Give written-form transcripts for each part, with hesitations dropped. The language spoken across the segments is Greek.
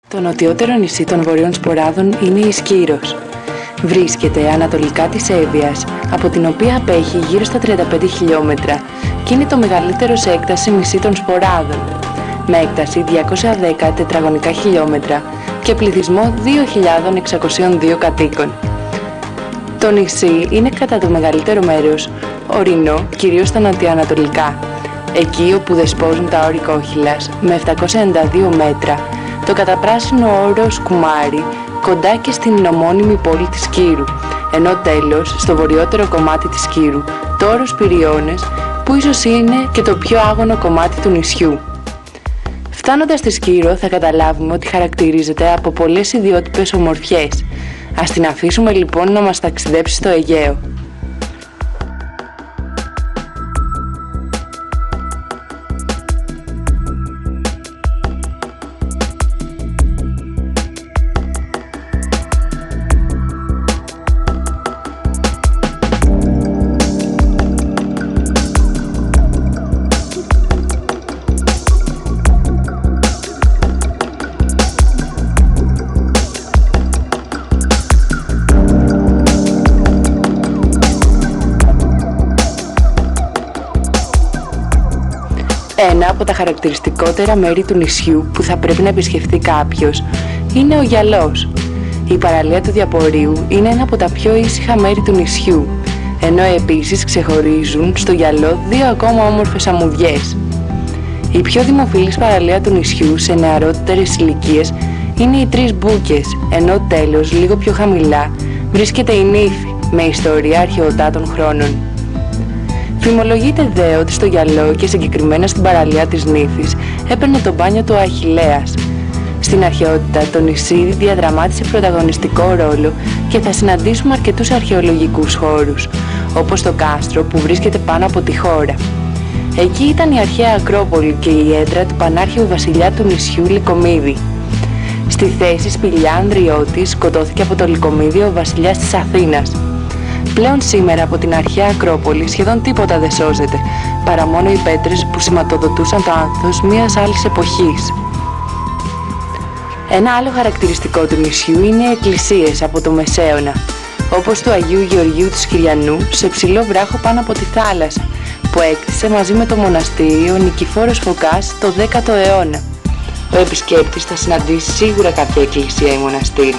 Το νοτιότερο νησί των Βορείων Σποράδων είναι η Σκύρος. Βρίσκεται ανατολικά της Εύβοιας, από την οποία απέχει γύρω στα 35 χιλιόμετρα και είναι το μεγαλύτερο σε έκταση νησί των Σποράδων, με έκταση 210 τετραγωνικά χιλιόμετρα και πληθυσμό 2.602 κατοίκων. Το νησί είναι κατά το μεγαλύτερο μέρος ορεινό, κυρίως στα νοτιοανατολικά, εκεί όπου δεσπόζουν τα όρη Κόχυλας με 792 μέτρα, το καταπράσινο όρο Σκουμάρι, κοντά και στην ομώνυμη πόλη της Σκύρου, ενώ τέλος, στο βορειότερο κομμάτι της Σκύρου, το όρος Πυριώνες, που ίσως είναι και το πιο άγωνο κομμάτι του νησιού. Φτάνοντας στη Σκύρο θα καταλάβουμε ότι χαρακτηρίζεται από πολλές ιδιότυπες ομορφιές. Ας την αφήσουμε λοιπόν να μας ταξιδέψει στο Αιγαίο. Ένα από τα χαρακτηριστικότερα μέρη του νησιού που θα πρέπει να επισκεφθεί κάποιος είναι ο Γιαλός. Η παραλία του Διαπορείου είναι ένα από τα πιο ήσυχα μέρη του νησιού, ενώ επίσης ξεχωρίζουν στο Γιαλό δύο ακόμα όμορφες αμμουδιές. Η πιο δημοφιλής παραλία του νησιού σε νεαρότερες ηλικίες είναι οι Τρεις Μπούκες, ενώ τέλος, λίγο πιο χαμηλά, βρίσκεται η Νύφη, με ιστορία αρχαιοτάτων χρόνων. Φημολογείται δε ότι στο Γιαλό και συγκεκριμένα στην παραλία της Νύφης έπαιρνε το μπάνιο του Αχιλλέας. Στην αρχαιότητα το νησί διαδραμάτισε πρωταγωνιστικό ρόλο και θα συναντήσουμε αρκετούς αρχαιολογικούς χώρους, όπως το κάστρο που βρίσκεται πάνω από τη χώρα. Εκεί ήταν η αρχαία Ακρόπολη και η έδρα του πανάρχαιου βασιλιά του νησιού Λυκομίδη. Στη θέση σπηλιά Ανδριώτη σκοτώθηκε από το Λυκομίδη ο βασιλιάς της Αθήνας. Πλέον σήμερα από την αρχαία Ακρόπολη σχεδόν τίποτα δεν σώζεται, παρά μόνο οι πέτρες που σηματοδοτούσαν το άνθος μιας άλλης εποχής. Ένα άλλο χαρακτηριστικό του νησιού είναι οι εκκλησίες από το Μεσαίωνα, όπως του Αγίου Γεωργίου του Σκυριανού σε ψηλό βράχο πάνω από τη θάλασσα, που έκτισε μαζί με το μοναστήριο Νικηφόρος Φωκάς το 10ο αιώνα. Ο επισκέπτης θα συναντήσει σίγουρα κάποια εκκλησία ή μοναστήρι,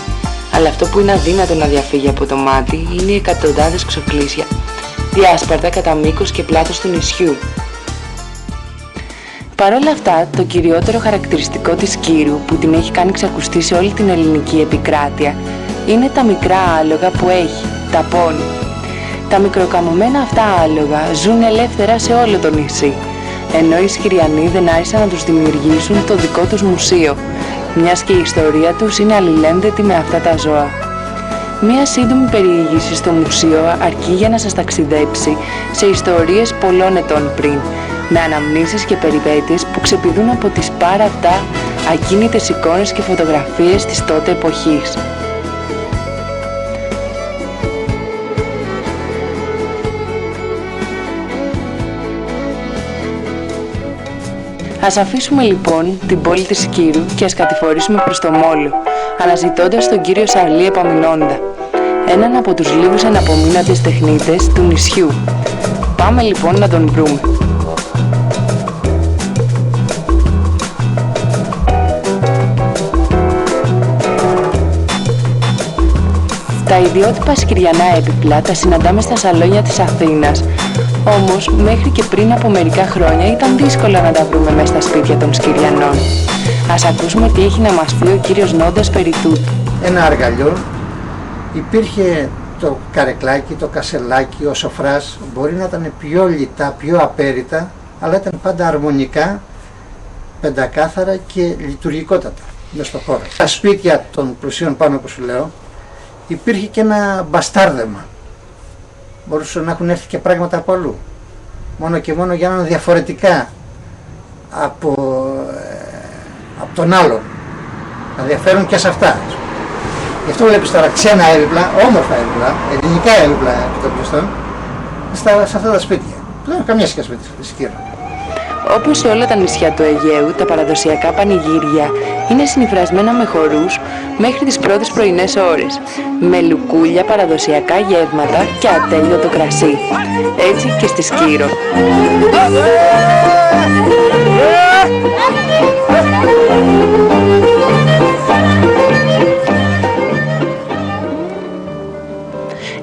αλλά αυτό που είναι αδύνατο να διαφύγει από το μάτι είναι οι εκατοντάδες ξοκλήσια, διάσπαρτα κατά μήκος και πλάτος του νησιού. Παρ' όλα αυτά, το κυριότερο χαρακτηριστικό της Σκύρου που την έχει κάνει ξακουστεί σε όλη την ελληνική επικράτεια είναι τα μικρά άλογα που έχει, τα πόνι. Τα μικροκαμωμένα αυτά άλογα ζουν ελεύθερα σε όλο το νησί, ενώ οι Σκυριανοί δεν άρχισαν να τους δημιουργήσουν το δικό τους μουσείο, μιας και η ιστορία τους είναι αλληλένδετη με αυτά τα ζώα. Μία σύντομη περιήγηση στο μουσείο αρκεί για να σας ταξιδέψει σε ιστορίες πολλών ετών πριν, με αναμνήσεις και περιπέτειες που ξεπηδούν από τις πάρα αυτά ακίνητες εικόνες και φωτογραφίες της τότε εποχής. Ας αφήσουμε λοιπόν την πόλη της Σκύρου και ας κατηφορήσουμε προς το Μόλο, αναζητώντας τον κύριο Σαρλί Επαμεινώντα, έναν από τους λίγους αναπομείναντες τεχνίτες του νησιού. Πάμε λοιπόν να τον βρούμε. Τα ιδιότυπα σκυριανά έπιπλα τα συναντάμε στα σαλόνια της Αθήνας, όμως μέχρι και πριν από μερικά χρόνια ήταν δύσκολο να τα βρούμε μέσα στα σπίτια των Σκυριανών. Ας ακούσουμε τι έχει να μας πει ο κύριος Νόντας περί τούτου. Ένα αργαλιό, υπήρχε το καρεκλάκι, το κασελάκι, ο σοφράς, μπορεί να ήταν πιο λιτά, πιο απέριτα, αλλά ήταν πάντα αρμονικά, πεντακάθαρα και λειτουργικότατα μες στο χώρο. Στα σπίτια των πλουσίων πάνω που σου λέω, υπήρχε και ένα μπαστάρδεμα. Μπορούσαν να έχουν έρθει και πράγματα από αλλού. Μόνο και μόνο για να είναι διαφορετικά από τον άλλον. Να διαφέρουν και σε αυτά. Γι' αυτό βλέπεις τώρα ξένα έπιπλα, όμορφα έπιπλα, ελληνικά έπιπλα επιτοπλιστών, σε αυτά τα σπίτια. Δεν έχω καμία σχέση με τη Σκύρο. Όπως σε όλα τα νησιά του Αιγαίου, τα παραδοσιακά πανηγύρια είναι συνυφρασμένα με χορούς μέχρι τις πρώτες πρωινές ώρες, με λουκούλια, παραδοσιακά γεύματα και ατέλειωτο κρασί. Έτσι και στη Σκύρο.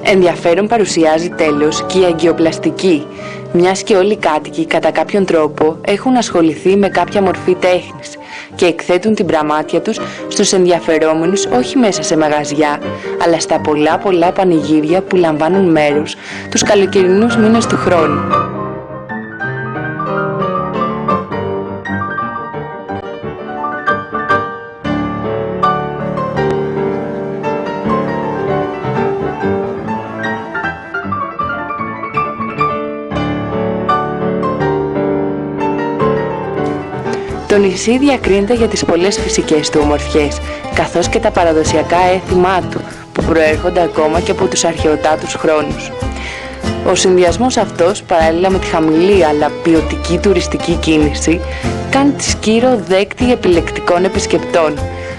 Ενδιαφέρον παρουσιάζει τέλος και η αγκιοπλαστική, μιας και όλοι οι κάτοικοι κατά κάποιον τρόπο έχουν ασχοληθεί με κάποια μορφή τέχνης και εκθέτουν την πραμάτια τους στους ενδιαφερόμενους όχι μέσα σε μαγαζιά, αλλά στα πολλά πανηγύρια που λαμβάνουν μέρος τους καλοκαιρινούς μήνες του χρόνου. Το νησί διακρίνεται για τις πολλές φυσικές του ομορφιές, καθώς και τα παραδοσιακά έθιμά του, που προέρχονται ακόμα και από τους αρχαιοτάτους χρόνους. Ο συνδυασμός αυτός, παράλληλα με τη χαμηλή αλλά ποιοτική τουριστική κίνηση, κάνει τη Σκύρο δέκτη επιλεκτικών επισκεπτών,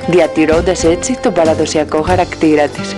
διατηρώντας έτσι τον παραδοσιακό χαρακτήρα της.